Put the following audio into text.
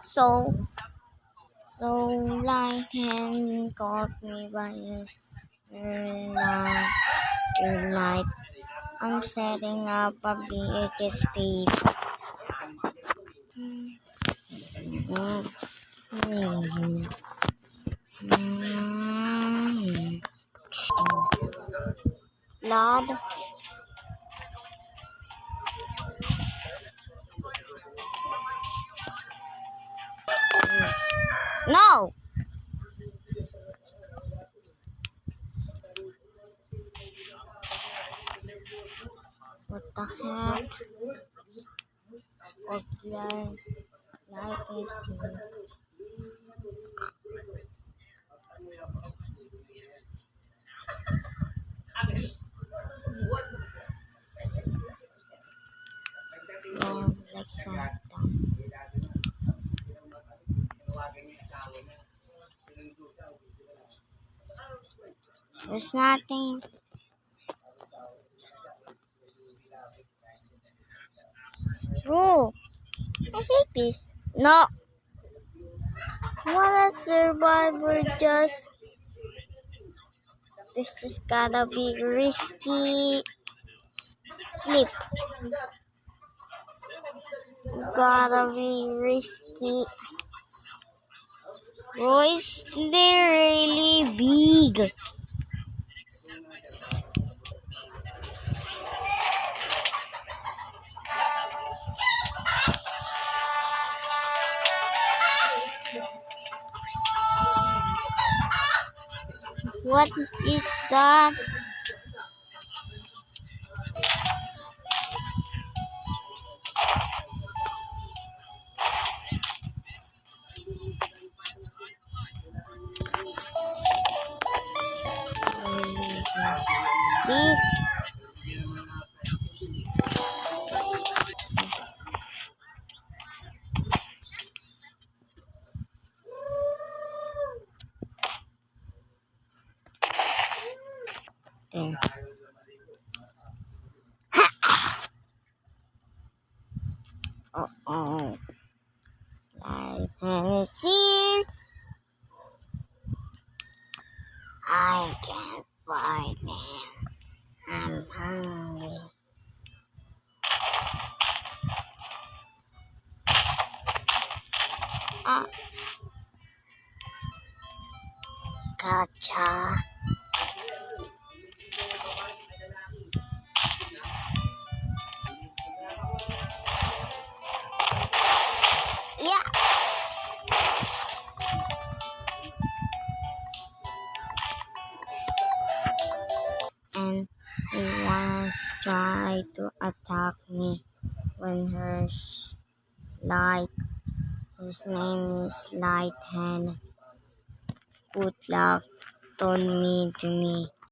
So light hand caught me by his light. I'm setting up a big escape. Lord. No! What the heck? What light is here? Oh, like that. There's nothing. Bro, I hate this. No. What a survivor just. This is gotta be risky. Flip. Gotta be risky. Bro, it's really big. What is that? This. There. Uh-oh. Light and see. I can't find him. I'm hungry. Gotcha. Yeah. And he was trying to attack me when her light. His name is Light Hand. Good luck. Told me to me.